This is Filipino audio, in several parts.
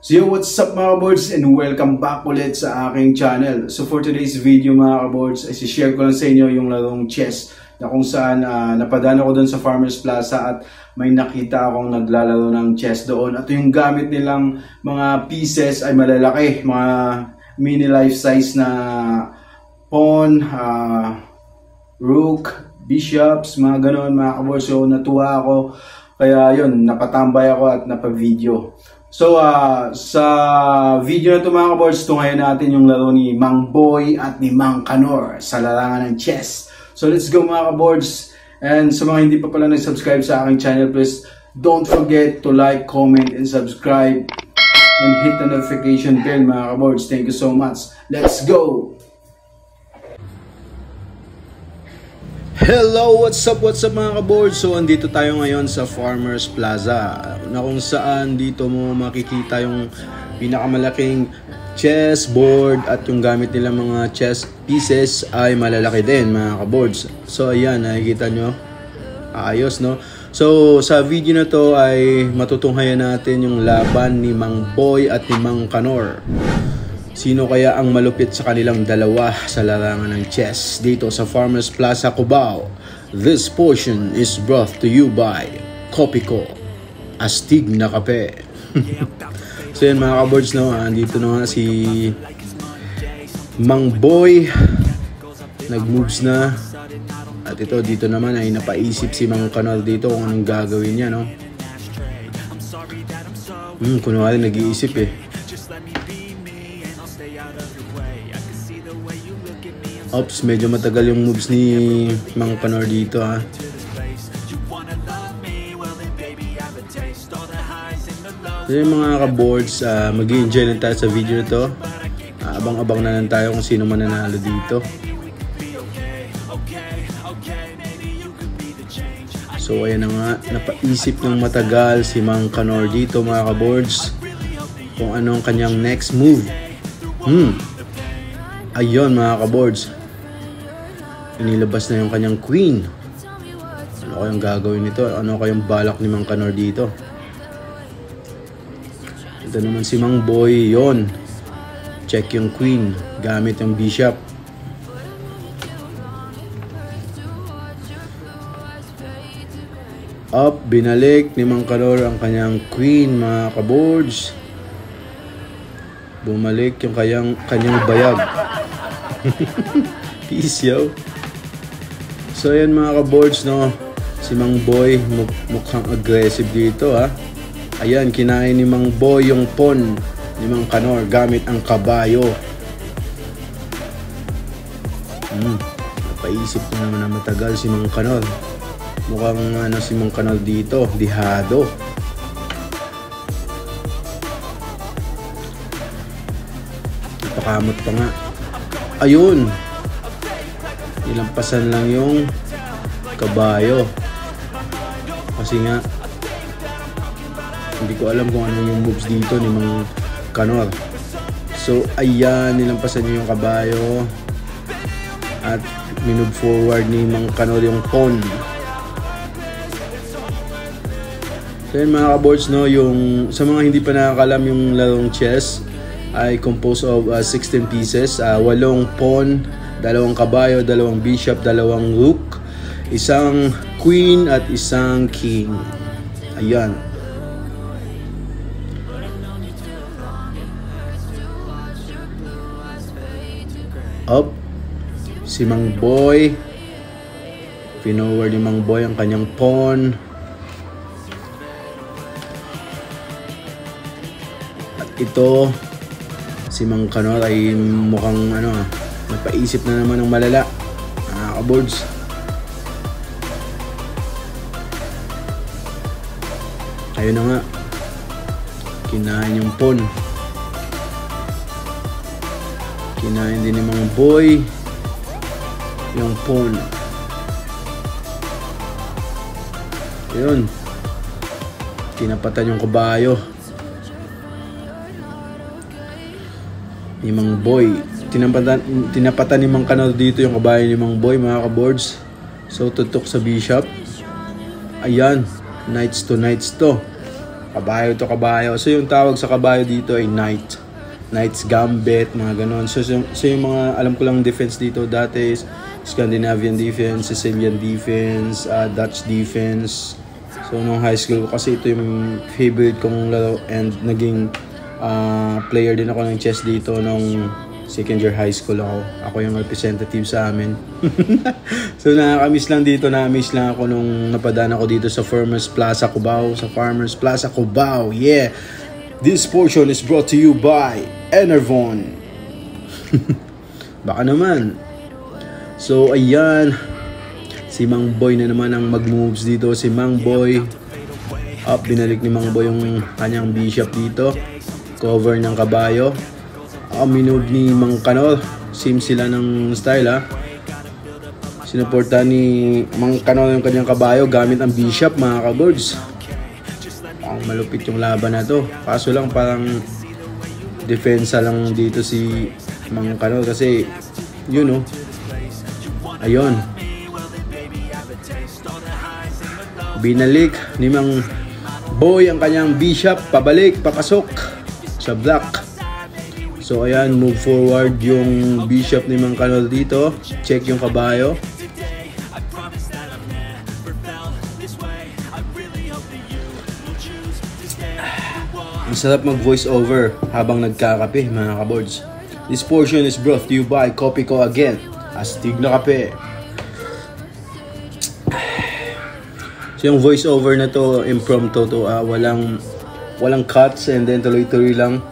So yo, what's up mga kaboards, and welcome back ulit sa aking channel. So for today's video mga kaboards, ay share ko lang sa inyo yung larong chess na kung saan napadaan ako doon sa Farmers Plaza at may nakita akong naglalaro ng chess doon. At yung gamit nilang mga pieces ay malalaki, mga mini life size na pawn, rook, bishops, mga ganon mga kaboards. So natuwa ako, kaya yun, napatambay ako at napavideo. So, sa video na ito mga kaboards, tungayan natin yung laro ni Mang Boy at ni Mang Kanor sa larangan ng chess. So, let's go mga kaboards. And sa mga hindi pa pala nag-subscribe sa aking channel, please don't forget to like, comment, and subscribe. And hit the notification bell mga kaboards. Thank you so much. Let's go! Hello, what's up mga kaboards? So andito tayo ngayon sa Farmers Plaza na kung saan dito mo makikita yung pinakamalaking chess board at yung gamit nila mga chess pieces ay malalaki din mga kaboards. So ayan, nakikita nyo, ayos no? So sa video na to ay matutunghayan natin yung laban ni Mang Boy at ni Mang Kanor. Sino kaya ang malupit sa kanilang dalawa sa larangan ng chess dito sa Farmers Plaza, Cubao? This portion is brought to you by Kopiko, astig na kape. So yan mga kaboards, no? Andito na nga si Mang Boy, nag-moves na. At ito, dito naman ay napaisip si Mang Kanor dito kung anong gagawin niya, no? Kunwari nag-iisip eh. Ops, medyo matagal yung moves ni Mang Kanor dito ha. So yung mga ka-boards, mag-i-enjoy lang tayo sa video to. Abang-abang na lang tayo kung sino mananalo dito. So ayan na nga, napaisip ng matagal si Mang Kanor dito mga ka-boards kung anong kanyang next move. Ayun mga ka-boards, inilabas na yung kanyang queen. Ano kayang gagawin nito? Ano kayang balak ni Mang Kanor dito? Ito naman si Mang Boy, yon. Check yung queen gamit yung bishop. Up, binalik ni Mang Kanor ang kanyang queen mga kaboards. Bumalik yung kanyang bayag. Peace yo. So ayan mga ka-boards, no, si Mang Boy mukhang aggressive dito ha. Ayan, kinain ni Mang Boy yung pawn ni Mang Kanor gamit ang kabayo. Napaisip na naman na matagal si Mang Kanor. Mukhang si Mang Kanor dito, dihado. Napakamot pa nga. Ayun, nilampasan lang yung kabayo kasi nga hindi ko alam kung ano yung moves dito ni Mang Kanor. So ayan, nilampasan niya yung kabayo at minove forward ni Mang Kanor yung pawn. So yun mga kaboards, no, yung sa mga hindi pa nakakalam, yung larong chess ay composed of 16 pieces, 8 pawn, 2 kabayo, 2 bishop, 2 rook, 1 queen at 1 king. Ayan. Up, si Mang Boy, pinoward ni Mang Boy ang kanyang pawn. At ito, si Mang Kanor ay mukhang napaisip na naman ng malala. Ka-boards. Ayun na nga, kinain yung pawn. Kinain din ni Mang Boy yung pawn. Ayun, tinapatan yung kabayo ni Mang Boy. Tinapatan ni Mang Kanor dito yung kabayo ni Mang Boy mga ka-boards. So tutok sa bishop. Ayan, knights to. Kabayo to kabayo. So yung tawag sa kabayo dito ay knight. Knight's Gambit, mga ganon. So yung mga alam ko lang defense dito dati is Scandinavian defense, Sicilian defense, Dutch defense. So nung high school kasi ito yung favorite kong laro and naging player din ako ng chess dito nung second year high school ako. Ako yung representative sa amin. So nakakamiss lang dito, nakamiss lang ako nung napadaan ako dito sa Farmers Plaza Cubao. Sa Farmers Plaza Cubao, yeah! This portion is brought to you by Enervon. Baka naman. So ayan, si Mang Boy na naman ang mag-moves dito. Si Mang Boy, up, binalik ni Mang Boy yung kanyang bishop dito. Cover ng kabayo. Minove ni Mang Kanor. Same sila ng style ha. Sinuporta ni Mang Kanor yung kanyang kabayo gamit ang bishop, mga kaboards. Ang malupit yung laban na to. Kaso lang parang defensa lang dito si Mang Kanor kasi yun oh. Ayun. Binalik ni Mang Boy ang kanyang bishop pabalik, papasok sa black. So ayan, move forward yung bishop ni Mang Kanor dito. Check yung kabayo. Ang sarap mag voice over habang nagkakape, mga kaboards. This portion is brought to you by Kopi Ko again. Astig na kape. So yung voice over na to impromptu to, walang cuts and then tuloy-tuloy lang.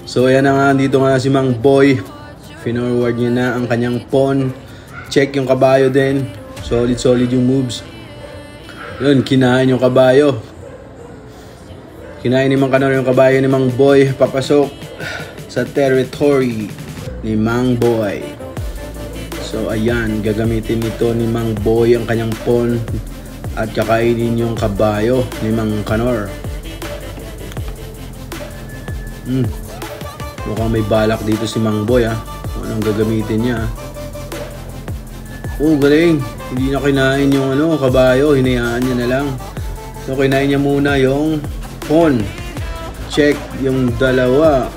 So ayan na nga, dito nga si Mang Boy. Finorward niya na ang kanyang pawn. Check yung kabayo din. Solid yung moves. Yun, kinain yung kabayo. Kinain ni Mang Kanor yung kabayo ni Mang Boy. Papasok sa territory ni Mang Boy. So ayan, gagamitin nito ni Mang Boy ang kanyang pawn at kakainin yung kabayo ni Mang Kanor. Mukhang may balak dito si Mang Boy ha. Anong gagamitin niya? Oh, galing. Hindi na kinain yung kabayo, hinayaan niya na lang. So kinain niya muna yung pawn. Check yung dalawa.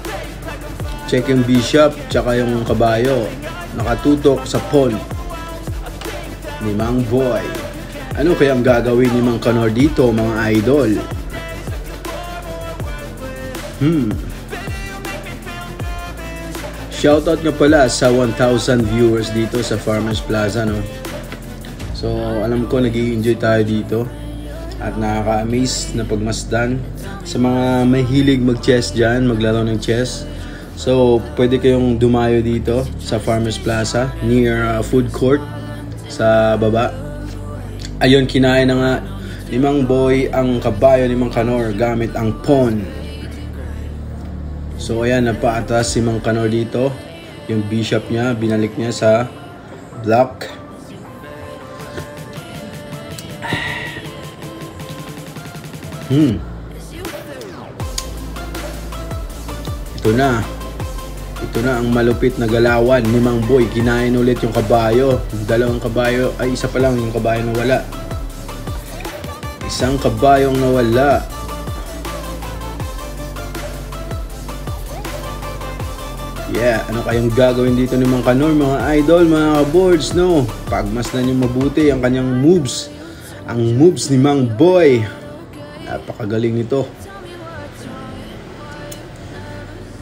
Check yung bishop tsaka yung kabayo. Nakatutok sa pawn ni Mang Boy. Ano kaya ang gagawin ni Mang Kanor dito, mga idol? Shoutout nga pala sa 1,000 viewers dito sa Farmers Plaza, no? So alam ko nag-i-enjoy tayo dito at nakaka-amaze na pagmasdan sa mga may hilig mag-chess dyan, maglaro ng chess. So pwede kayong dumayo dito sa Farmers Plaza near food court sa baba. Ayun, kinain na nga ni Mang Boy ang kabayo ni Mang Kanor gamit ang pawn. So ayan, napaatas si Mang Kanor dito. Yung bishop niya, binalik niya sa black. Ito na ang malupit na galawan ni Mang Boy. Kinain ulit yung kabayo. Dalawang kabayo, ay isa pa lang yung kabayo na wala. Isang kabayong nawala. Yeah, ano kayang gagawin dito ni Mang Kanor, mga idol, mga boards, no? Pagmasdan niyo mabuti ang kanyang moves. Ang moves ni Mang Boy. Napakagaling nito.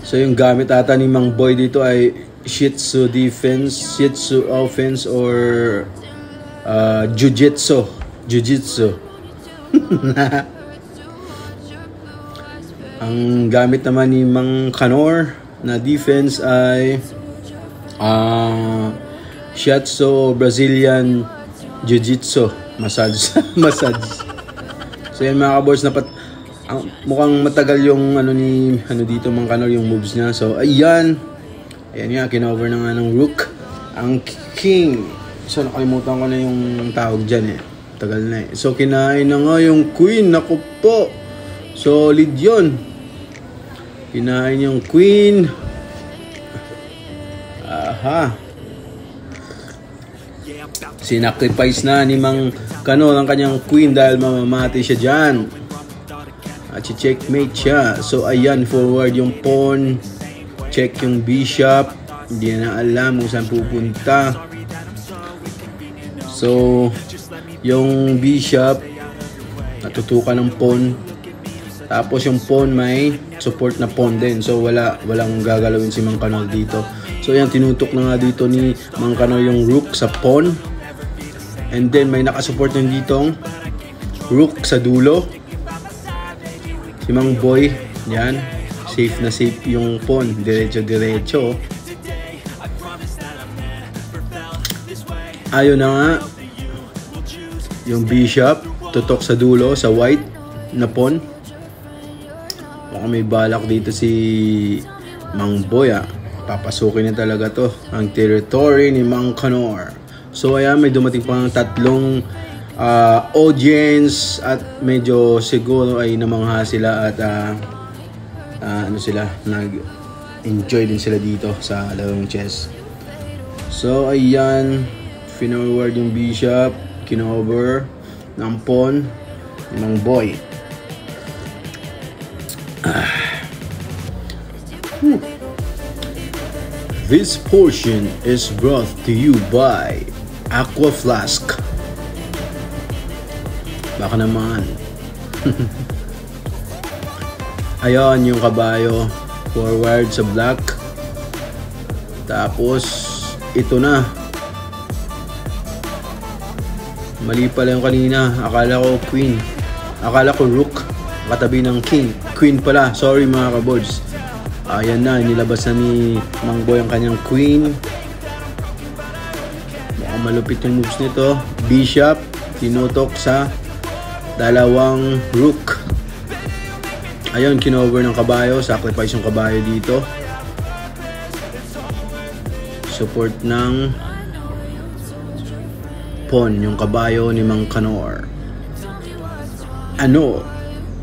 So yung gamit ata ni Mang Boy dito ay Shih Tzu defense, Shih Tzu offense, or Jiu-Jitsu. Ang gamit naman ni Mang Kanor na defense ay Shiatsu Brazilian Jiu-Jitsu massage. So yan, mga kaboys, mukhang matagal yung dito Mang Kanor yung moves niya. So ayan nga, kinover na nga ng rook ang king. So nakalimutan ko na yung tawag dyan tagal na So kinain na nga yung queen. Naku po, solid yun. Kinain yung queen. Aha. Sinacrifice na ni Mang Kanor ang kanyang queen dahil mamamati siya dyan. at checkmate siya. So ayan, forward yung pawn, check yung bishop, hindi na alam kung saan pupunta. So yung bishop natutukan ng pawn, tapos yung pawn may support na pawn din, so walang gagalawin si Mang Kanor dito. So ayan, tinutok na nga dito ni Mang Kanor yung rook sa pawn, and then may nakasupport na ditong rook sa dulo. Si Mang Boy, yan, safe na safe yung pawn, diretso. Ayun na nga, yung bishop tutok sa dulo sa white na pawn. Baka may balak dito si Mang Boy, papasukin na talaga to ang territory ni Mang Kanor. So ayan, may dumating pang tatlong audience at medyo siguro ay namangha sila at nag-enjoy din sila dito sa larong chess. So ayan, forward yung bishop, kinover ng pawn ni Mang Boy. This portion is brought to you by Aqua Flask. Baka naman. Ayan yung kabayo, forward sa black. Tapos ito na, mali pala yung kanina, akala ko queen, akala ko rook katabi ng king, queen pala, sorry mga kaboards. Ayan na, nilabas na ni Mang Boy ang kanyang queen. Baka malupit yung moves nito. Bishop, tinutok sa dalawang rook. Ayun, kinover ng kabayo, sacrifice yung kabayo dito. Support ng pawn yung kabayo ni Mang Kanor. Ano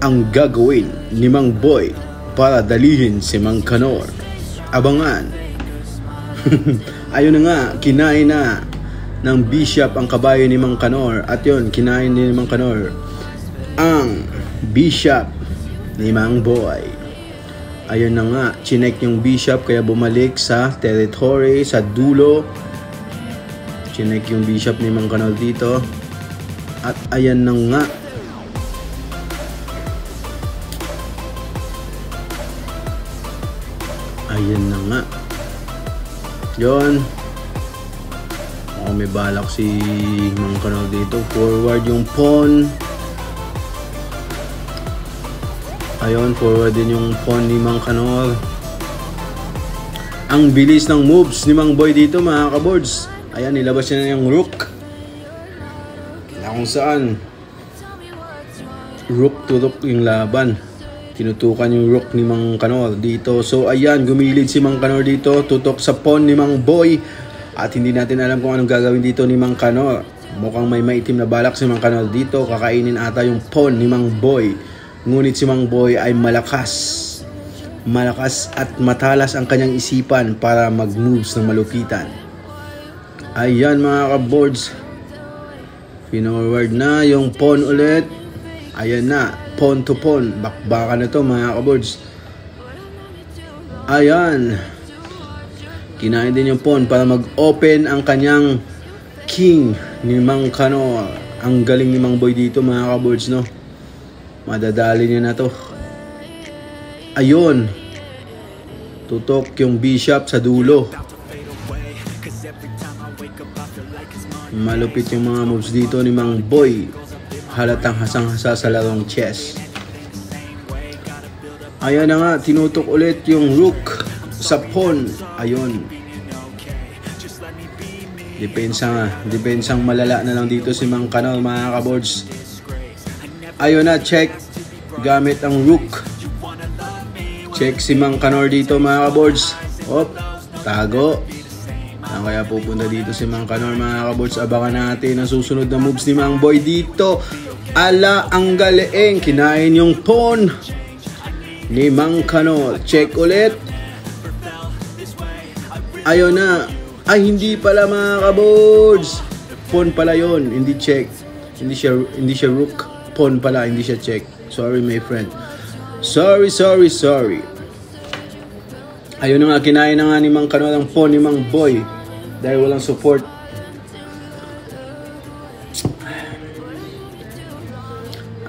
ang gagawin ni Mang Boy para dalihin si Mang Kanor? Abangan. Ayun na nga, kinain na ng bishop ang kabayo ni Mang Kanor. At yun, kinain ni Mang Kanor ang bishop ni Mang Boy. Ayun na nga, chinek yung bishop kaya bumalik sa territory, sa dulo. Chinek yung bishop ni Mang Kanor dito. At ayan na nga, ayan na nga. Yun. May balak si Mang Kanor dito. Forward yung pawn. Ayun, forward din yung pawn ni Mang Kanor. Ang bilis ng moves ni Mang Boy dito mga kaboards. Ayan, nilabas niya na yung rook. Na kung saan rook to rook yung laban. Tinutukan yung rook ni Mang Kanor dito. So ayan, gumilid si Mang Kanor dito. Tutok sa pawn ni Mang Boy. At hindi natin alam kung anong gagawin dito ni Mang Kanor. Mukhang may maitim na balak si Mang Kanor dito. Kakainin ata yung pawn ni Mang Boy. Ngunit si Mang Boy ay malakas at matalas ang kanyang isipan para mag-moves ng malupitan. Ayan mga kaboards, pinorward na yung pawn ulit. Ayan na, pawn to pawn, bakbaka na to mga kaboards. Ayan, kinain din yung pawn para mag-open ang kanyang king ni Mang Kanor. Ang galing ni Mang Boy dito mga kaboards, no? Madadali niya na to. Ayun, tutok yung bishop sa dulo. Malupit yung mga moves dito ni Mang Boy. Halatang hasang-hasa sa larong chess. Ayan na nga, tinutok ulit yung rook sa pawn. Ayun, depensang malala na lang dito si Mang Kanor mga kaboards. Ayun na, check gamit ang rook. Check si Mang Kanor dito mga kaboards. Op, tago. Saan kaya pupunta dito si Mang Kanor mga kaboards? Abangan natin ang susunod na moves ni Mang Boy dito. Ala, ang galing. Kinain yung pawn ni Mang Kanor. Check ulit. Ayun na. Ay, hindi pala mga kaboards. Pawn pala yon, hindi check. Hindi siya rook. Pawn pala, hindi siya check. Sorry my friend. Sorry. Ayun na nga, kinain na nga ni Mang Kano ang pawn ni Mang Boy dahil walang support.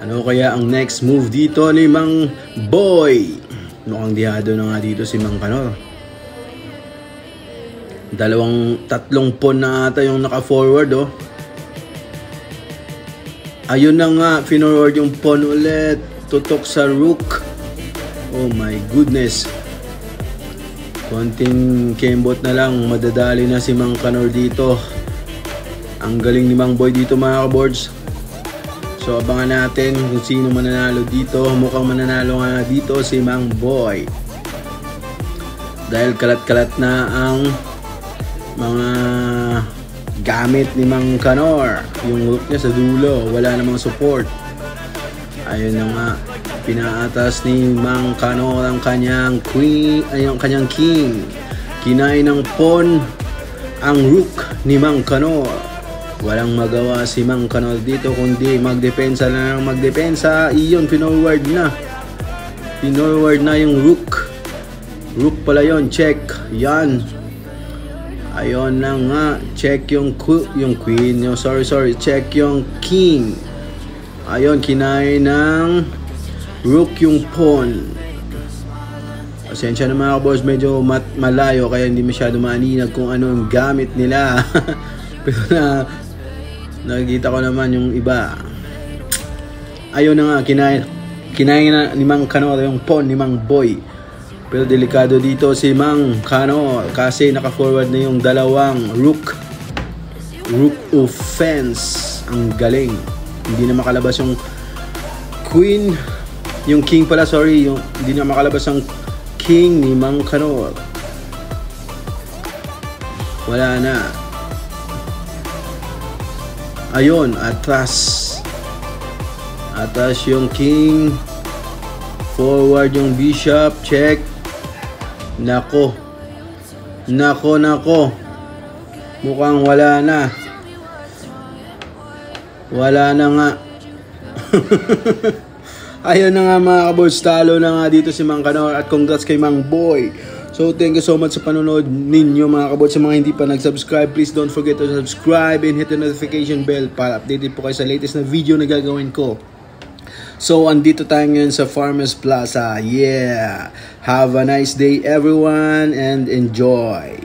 Ano kaya ang next move dito ni Mang Boy? Mukhang dihado na nga dito si Mang Kano. Tatlong pawn na ata yung naka-forward, oh. Ayun na nga, finorward yung pawn ulit. Tutok sa rook. Oh my goodness. Konting kembot na lang, madadali na si Mang Kanor dito. Ang galing ni Mang Boy dito, mga kaboards. So abangan natin kung sino mananalo dito. Mukhang mananalo nga dito si Mang Boy. Dahil kalat-kalat na ang mga gamit ni Mang Kanor. Yung rook niya sa dulo, wala namang support. Ayun na nga, pinaatas ni Mang Kanor ang kanyang queen, ay ang kanyang king. Kinain ng pawn ang rook ni Mang Kanor. Walang magawa si Mang Kanor dito kundi magdepensa na lang magdepensa. Iyon, pinorward na. Pinorward na yung rook. Rook pala yon, check. Yan. Ayun na nga, check yung queen. Check yung king. Ayun, kinain ng rook yung pawn. Pasensya na mga boss, medyo malayo kaya hindi masyado maaninag kung ano yung gamit nila. Pero nakikita ko naman yung iba. Ayun na nga, kinain na ni Mang Kanor yung pawn ni Mang Boy. Pero delikado dito si Mang Kanor kasi naka-forward na yung dalawang rook offense. Ang galing. Hindi na makalabas yung queen, yung king pala, sorry, hindi na makalabas ang king ni Mang Kanor. Wala na. Ayun, atas yung king, forward yung bishop, check. Nako, mukhang wala na nga. Ayun na nga mga kaboys, talo na nga dito si Mang Kanor at congrats kay Mang Boy. So thank you so much sa panonood ninyo mga kaboys. Sa mga hindi pa nag-subscribe, please don't forget to subscribe and hit the notification bell para updated po kayo sa latest na video na gagawin ko. So andito tayo ngayon sa Farmers Plaza. Yeah, have a nice day everyone and enjoy.